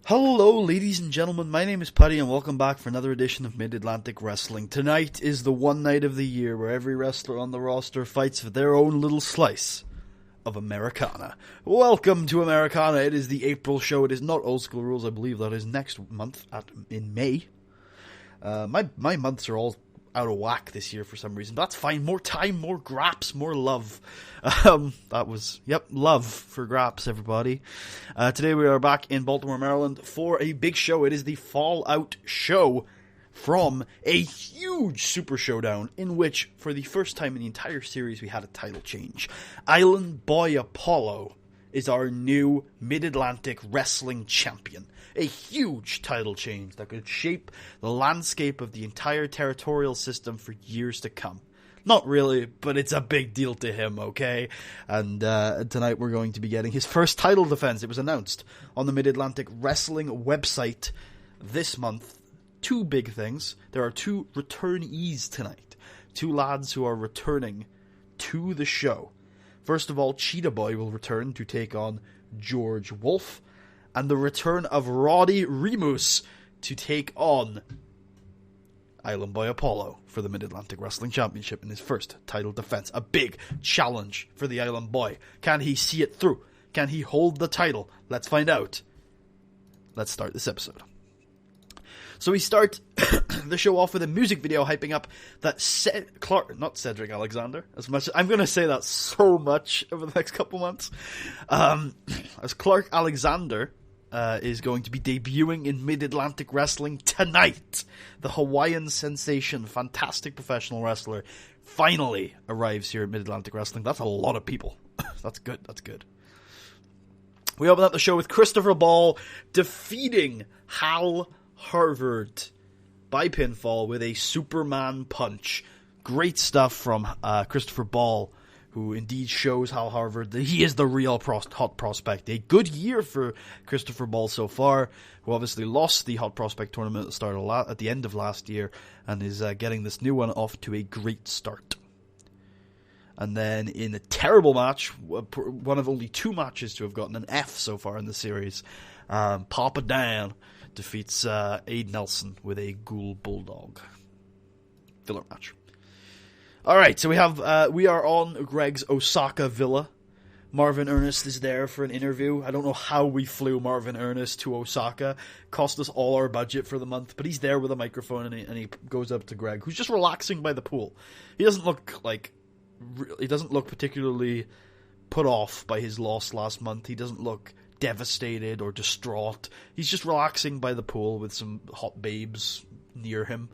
Hello, ladies and gentlemen, my name is Putty, and welcome back for another edition of Mid-Atlantic Wrestling. Tonight is the one night of the year where every wrestler on the roster fights for their own little slice of Americana. Welcome to Americana. It is the April show. It is not Old School Rules. I believe that is next month in May. My months are all out of whack this year for some reason. But that's fine. More time, more graps, more love. Love for graps, everybody. Today we are back in Baltimore, Maryland for a big show. It is the Fallout show from a huge Super Showdown in which, for the first time in the entire series, we had a title change. Island Boy Apollo is our new Mid-Atlantic Wrestling Champion. A huge title change that could shape the landscape of the entire territorial system for years to come. Not really, but it's a big deal to him, okay? And tonight we're going to be getting his first title defense. It was announced on the Mid-Atlantic Wrestling website this month. Two big things. There are two returnees tonight. Two lads who are returning to the show. First of all, Cheetah Boy will return to take on George Wolfe. And the return of Roddy Remus to take on Island Boy Apollo for the Mid-Atlantic Wrestling Championship in his first title defense. A big challenge for the Island Boy. Can he see it through? Can he hold the title? Let's find out. Let's start this episode. So we start the show off with a music video hyping up that not Cedric Alexander, as much I'm going to say that so much over the next couple months, as Clark Alexander is going to be debuting in Mid-Atlantic Wrestling tonight. The Hawaiian sensation, fantastic professional wrestler, finally arrives here at Mid-Atlantic Wrestling. That's a lot of people. That's good. We open up the show with Christopher Ball defeating Hal Harvard by pinfall with a Superman punch. Great stuff from Christopher Ball, who indeed shows Hal Harvard that he is the real hot prospect. A good year for Christopher Ball so far, who obviously lost the Hot Prospect tournament at the end of last year, and is getting this new one off to a great start. And then in a terrible match, one of only two matches to have gotten an F so far in the series, Papa Dan defeats Aid Nelson with a Ghoul Bulldog. Filler match. Alright, so we are on Greg's Osaka villa. Marvin Ernest is there for an interview. I don't know how we flew Marvin Ernest to Osaka. Cost us all our budget for the month, but he's there with a microphone and he goes up to Greg, who's just relaxing by the pool. He doesn't look particularly put off by his loss last month. He doesn't look devastated or distraught. He's just relaxing by the pool with some hot babes near him.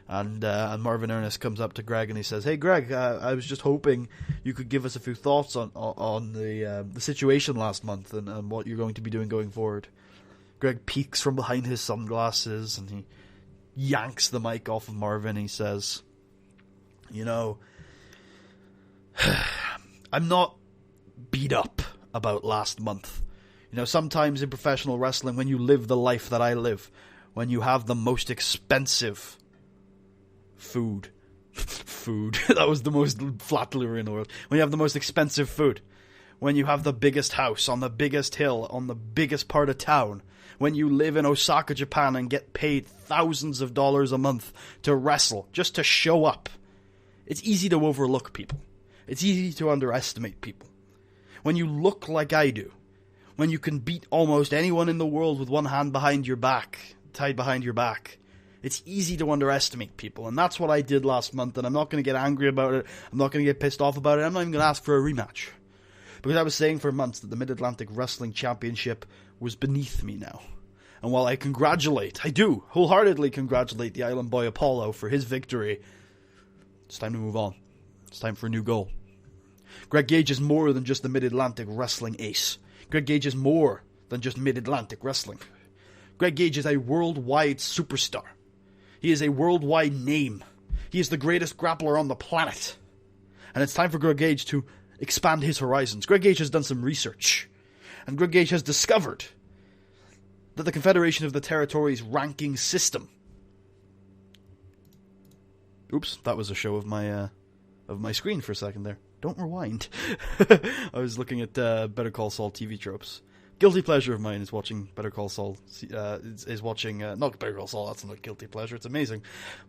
And Marvin Ernest comes up to Greg and he says, "Hey Greg, I was just hoping you could give us a few thoughts on the situation last month and what you're going to be doing going forward." Greg peeks from behind his sunglasses and he yanks the mic off of Marvin and he says, I'm not beat up about last month. Sometimes in professional wrestling, when you live the life that I live, when you have the most expensive food, that was the most flat delivery in the world. When you have the most expensive food, when you have the biggest house on the biggest hill, on the biggest part of town, when you live in Osaka, Japan and get paid thousands of dollars a month to wrestle, just to show up, it's easy to overlook people. It's easy to underestimate people. When you look like I do, when you can beat almost anyone in the world with one hand behind your back, tied behind your back, it's easy to underestimate people. And that's what I did last month, and I'm not going to get angry about it. I'm not going to get pissed off about it. I'm not even going to ask for a rematch. Because I was saying for months that the Mid-Atlantic Wrestling Championship was beneath me now. And while I do wholeheartedly congratulate the Island Boy Apollo for his victory, it's time to move on. It's time for a new goal. Greg Gage is more than just the Mid-Atlantic Wrestling ace. Greg Gage is more than just Mid-Atlantic Wrestling. Greg Gage is a worldwide superstar. He is a worldwide name. He is the greatest grappler on the planet. And it's time for Greg Gage to expand his horizons. Greg Gage has done some research. And Greg Gage has discovered that the Confederation of the Territories ranking system... Oops, that was a show of my screen for a second there. Don't rewind. I was looking at Better Call Saul TV tropes. guilty pleasure of mine is watching Better Call Saul. Is watching not Better Call Saul. That's not a guilty pleasure. It's amazing,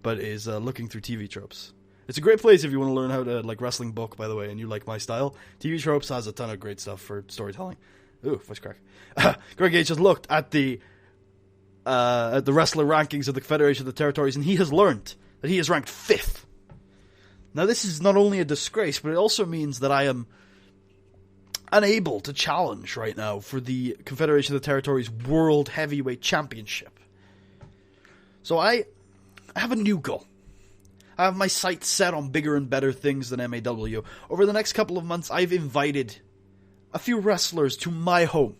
but is looking through TV tropes. It's a great place if you want to learn how to wrestling book. By the way, and you like my style. TV tropes has a ton of great stuff for storytelling. Ooh, voice crack. Greg Gage has looked at the wrestler rankings of the Confederation of the Territories, and he has learned that he is ranked 5th. Now, this is not only a disgrace, but it also means that I am unable to challenge right now for the Confederation of the Territories World Heavyweight Championship. So I have a new goal. I have my sights set on bigger and better things than MAW. Over the next couple of months, I've invited a few wrestlers to my home,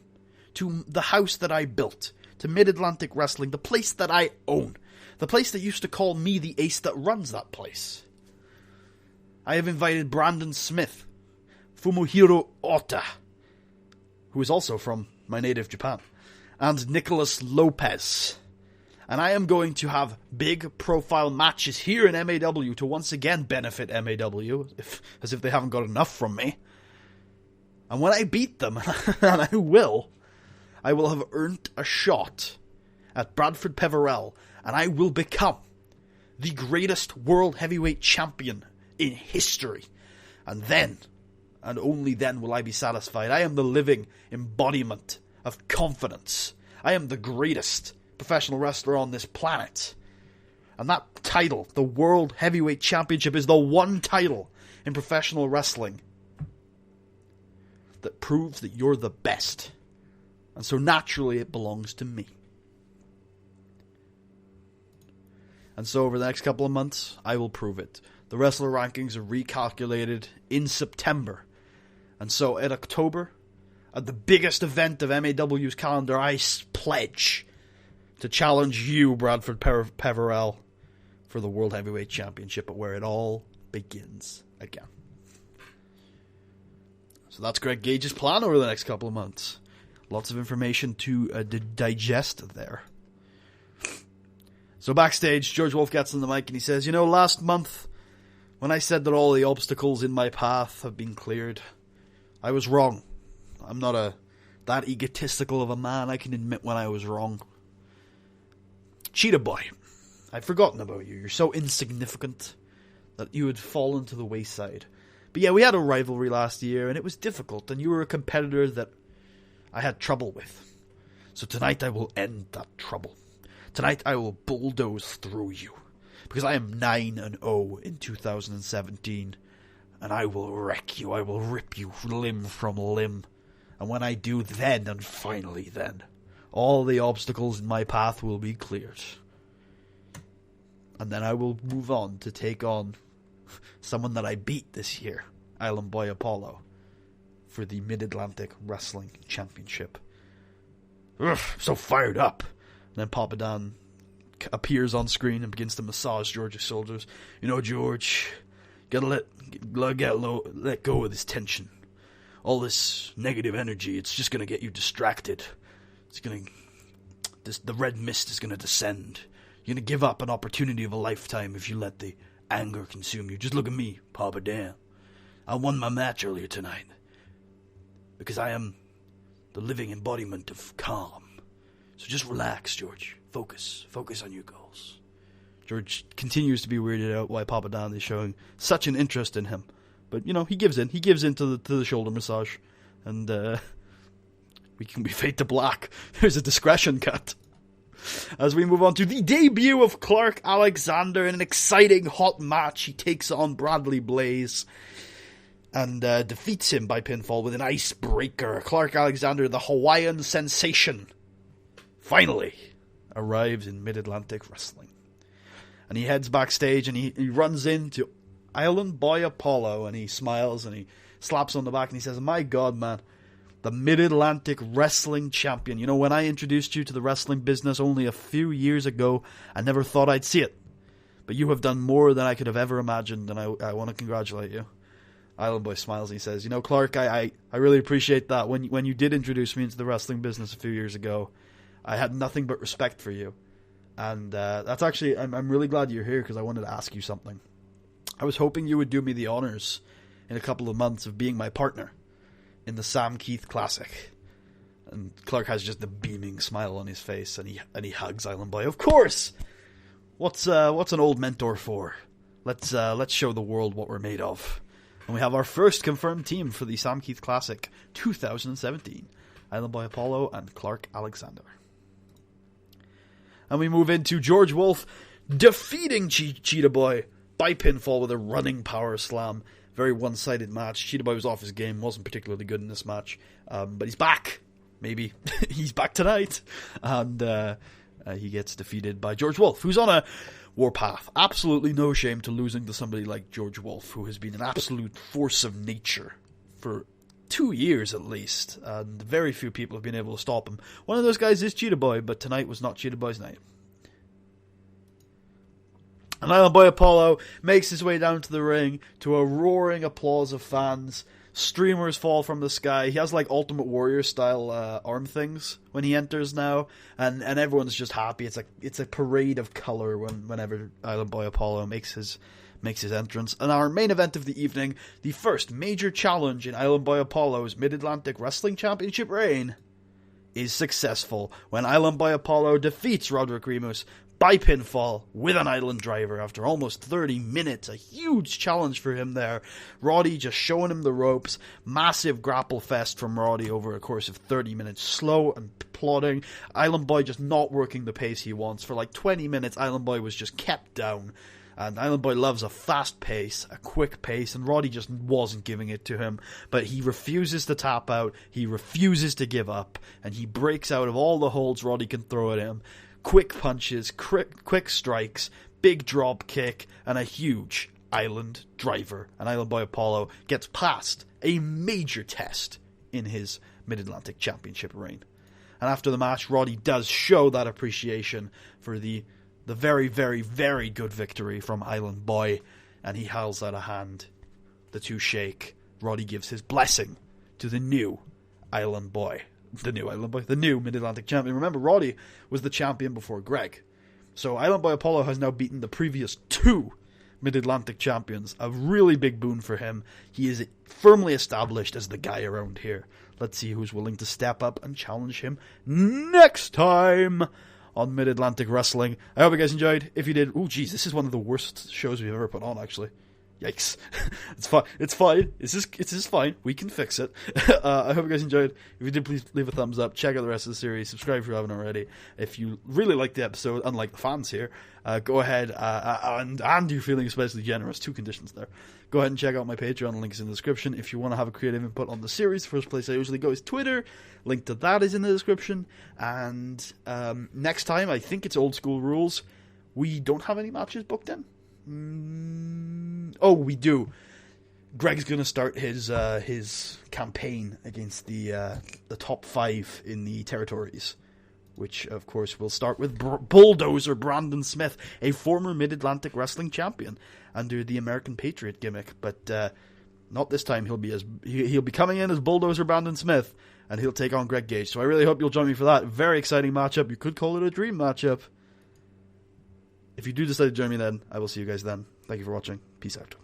to the house that I built, to Mid-Atlantic Wrestling, the place that I own, the place that used to call me the ace that runs that place. I have invited Brandon Smith, Fumihiro Ota, who is also from my native Japan, and Nicholas Lopez. And I am going to have big profile matches here in MAW to once again benefit MAW, as if they haven't got enough from me. And when I beat them, and I will have earned a shot at Bradford Peverell, and I will become the greatest world heavyweight champion in history. And then, and only then, will I be satisfied. I am the living embodiment of confidence. I am the greatest professional wrestler on this planet. And that title, the World Heavyweight Championship, is the one title in professional wrestling that proves that you're the best. And so naturally it belongs to me. And so over the next couple of months, I will prove it. The wrestler rankings are recalculated in September. And so in October, at the biggest event of MAW's calendar, I pledge to challenge you, Bradford Peverell, for the World Heavyweight Championship, but where it all begins again. So that's Greg Gage's plan over the next couple of months. Lots of information to digest there. So backstage, George Wolfe gets on the mic and he says, last month, when I said that all the obstacles in my path have been cleared, I was wrong. I'm not that egotistical of a man. I can admit when I was wrong. Cheetah Boy, I'd forgotten about you. You're so insignificant that you had fallen to the wayside. But yeah, we had a rivalry last year, and it was difficult, and you were a competitor that I had trouble with. So tonight I will end that trouble. Tonight I will bulldoze through you, because I am 9-0 in 2017, and I will wreck you. I will rip you limb from limb. And when I do, then, and finally then, all the obstacles in my path will be cleared. And then I will move on to take on someone that I beat this year, Island Boy Apollo, for the Mid-Atlantic Wrestling Championship. Ugh, so fired up. And then Papa Dan appears on screen and begins to massage George's shoulders. George, gotta let go of this tension. All this negative energy, it's just gonna get you distracted. The red mist is gonna descend. You're gonna give up an opportunity of a lifetime if you let the anger consume you. Just look at me, Papa Dan. I won my match earlier tonight because I am the living embodiment of calm. So just relax, George. Focus on your goals. George continues to be weirded out why Papa Dan is showing such an interest in him. But, he gives in. He gives in to the shoulder massage. And we fade to black. There's a discretion cut. As we move on to the debut of Clark Alexander in an exciting hot match, he takes on Bradley Blaze and defeats him by pinfall with an icebreaker. Clark Alexander, the Hawaiian sensation, finally arrives in Mid-Atlantic Wrestling. And he heads backstage and he runs into Island Boy Apollo and he smiles and he slaps on the back and he says, "My God, man. The Mid-Atlantic Wrestling Champion. When I introduced you to the wrestling business only a few years ago, I never thought I'd see it. But you have done more than I could have ever imagined, and I want to congratulate you." Island Boy smiles and he says, Clark, I really appreciate that. When you did introduce me into the wrestling business a few years ago, I had nothing but respect for you. And that's actually, I'm really glad you're here because I wanted to ask you something. I was hoping you would do me the honors in a couple of months of being my partner in the Sam Keith Classic. And Clark has just the beaming smile on his face, and he hugs Island Boy. Of course! What's an old mentor for? Let's show the world what we're made of. And we have our first confirmed team for the Sam Keith Classic 2017. Island Boy Apollo and Clark Alexander. And we move into George Wolfe defeating Cheetah Boy by pinfall with a running power slam. Very one-sided match. Cheetah Boy was off his game, wasn't particularly good in this match. But he's back. Maybe. He's back tonight. And he gets defeated by George Wolfe, who's on a warpath. Absolutely no shame to losing to somebody like George Wolfe, who has been an absolute force of nature for 2 years at least, and very few people have been able to stop him. One of those guys is Cheetah Boy, but tonight was not Cheetah Boy's night. And Island Boy Apollo makes his way down to the ring to a roaring applause of fans. Streamers fall from the sky. He has like Ultimate Warrior style arm things when he enters now, and everyone's just happy. It's a parade of color whenever Island Boy Apollo makes his entrance. And our main event of the evening, the first major challenge in Island Boy Apollo's Mid-Atlantic Wrestling Championship reign, is successful when Island Boy Apollo defeats Roderick Remus by pinfall with an island driver after almost 30 minutes. A huge challenge for him there. Roddy just showing him the ropes. Massive grapple fest from Roddy over a course of 30 minutes. Slow and plodding. Island Boy just not working the pace he wants. For like 20 minutes, Island Boy was just kept down. And Island Boy loves a fast pace, a quick pace, and Roddy just wasn't giving it to him. But he refuses to tap out, he refuses to give up, and he breaks out of all the holds Roddy can throw at him. Quick punches, quick strikes, big drop kick, and a huge island driver. And Island Boy Apollo gets past a major test in his Mid-Atlantic Championship reign. And after the match, Roddy does show that appreciation for the very, very, very good victory from Island Boy, and he holds out a hand. The two shake. Roddy gives his blessing to the new Island Boy. The new Mid-Atlantic champion. Remember, Roddy was the champion before Greg. So Island Boy Apollo has now beaten the previous two Mid-Atlantic champions. A really big boon for him. He is firmly established as the guy around here. Let's see who's willing to step up and challenge him next time on Mid-Atlantic Wrestling. I hope you guys enjoyed. If you did, oh geez, this is one of the worst shows we've ever put on, actually. Yikes. It's fine. It's fine. It's just fine. We can fix it. I hope you guys enjoyed. If you did, please leave a thumbs up. Check out the rest of the series. Subscribe if you haven't already. If you really like the episode, unlike the fans here, go ahead and you're feeling especially generous. 2 conditions there. Go ahead and check out my Patreon. Link is in the description. If you want to have a creative input on the series, the first place I usually go is Twitter. Link to that is in the description. And next time, I think it's old school rules. We don't have any matches booked in. Oh, we do. Greg's going to start his campaign against the top 5 in the territories, which of course will start with Bulldozer Brandon Smith, a former Mid-Atlantic Wrestling champion under the American Patriot gimmick, but not this time. He'll be coming in as Bulldozer Brandon Smith, and he'll take on Greg Gage. So I really hope you'll join me for that very exciting matchup. You could call it a dream matchup. If you do decide to join me then, I will see you guys then. Thank you for watching. Peace out.